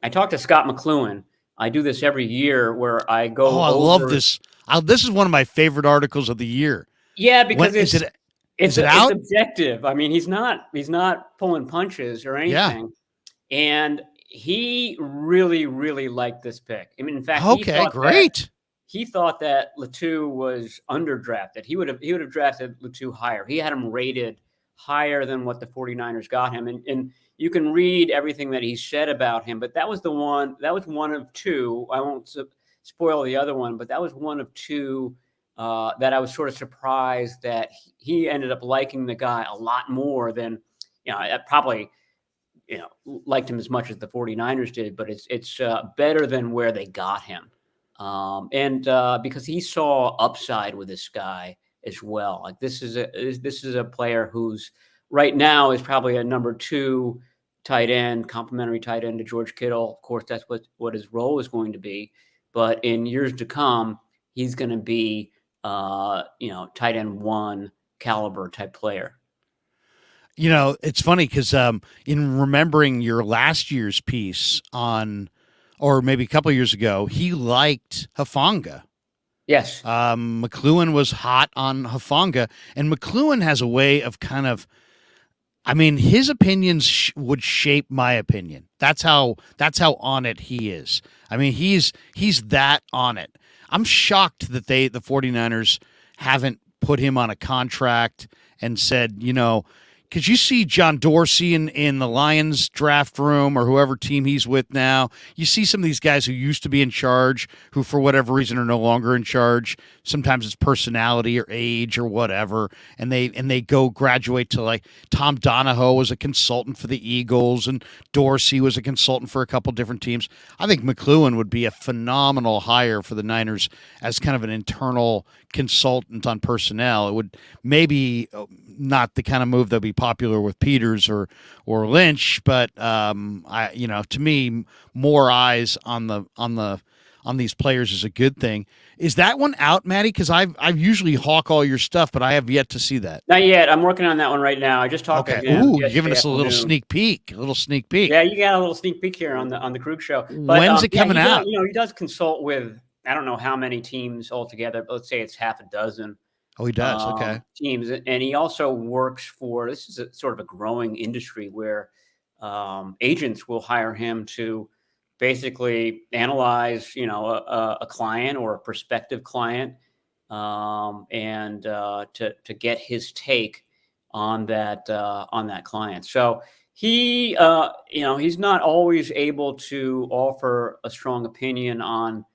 I talked to Scot McCloughan. I do this every year where I Oh, go I love over. this. This is one of my favorite articles of the year. Yeah, When because is it's it? it's Is it it's out? objective. I mean, he's not pulling punches or Yeah. anything, and he really, really liked this pick. I mean, in fact, Okay, great. he thought that Latu was underdrafted. He would have drafted Latu higher. He had him rated higher than what the 49ers got him. And you can read everything that he said about him, but that was one of two. I won't spoil the other one, but that was one of two that I was sort of surprised that he ended up liking the guy a lot more than, probably, liked him as much as the 49ers did, but it's better than where they got him. And because he saw upside with this guy as well. Like this is a player who's right now is probably a number two tight end, complimentary tight end to George Kittle. Of course, that's what his role is going to be. But in years to come, he's going to be tight end one caliber type player. It's funny because in remembering your last year's piece on, or maybe a couple of years ago, he liked Hufanga. Yes. McCloughan was hot on Hufanga, and McCloughan has a way of kind of, I mean, his opinions would shape my opinion. That's how on it he is. I mean, he's that on it. I'm shocked that the 49ers haven't put him on a contract and said, because you see John Dorsey in the Lions draft room or whoever team he's with now. You see some of these guys who used to be in charge, who for whatever reason are no longer in charge. Sometimes it's personality or age or whatever, and they go graduate to, like, Tom Donahoe was a consultant for the Eagles and Dorsey was a consultant for a couple different teams. I think McCloughan would be a phenomenal hire for the Niners as kind of an internal consultant on personnel. It would maybe not the kind of move that would be popular with Peters or Lynch, but to me, more eyes on these players is a good thing. Is that one out, Maddie? Because I've usually hawk all your stuff, but I have yet to see that. Not yet. I'm working on that one right now. I just talked to Okay. him Ooh, you're giving yesterday us a little afternoon. sneak peek. A little sneak peek. Yeah, you got a little sneak peek here on the Krug show. But When's it coming out? He does consult with, I don't know how many teams altogether, but let's say it's half a dozen Oh, he does. Okay. teams, and he also works for. This is sort of a growing industry where agents will hire him to basically analyze, a client or a prospective client, and to get his take on that client. So he's not always able to offer a strong opinion on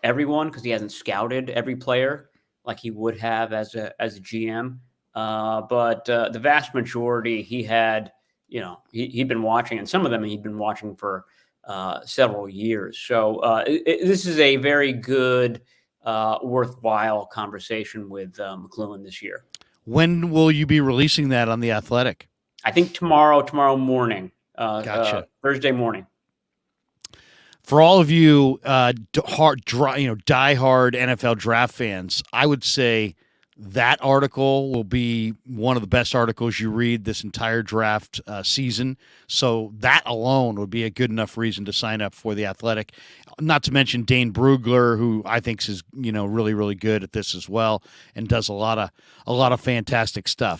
everyone because he hasn't scouted every player like he would have as a GM. But the vast majority he had, he'd been watching, and some of them he'd been watching for several years. So this is a very good, worthwhile conversation with McCloughan this year. When will you be releasing that on The Athletic? I think tomorrow morning, Gotcha. Thursday morning. For all of you diehard NFL draft fans, I would say that article will be one of the best articles you read this entire draft season. So that alone would be a good enough reason to sign up for The Athletic. Not to mention Dane Brugler, who I think is really, really good at this as well and does a lot of fantastic stuff.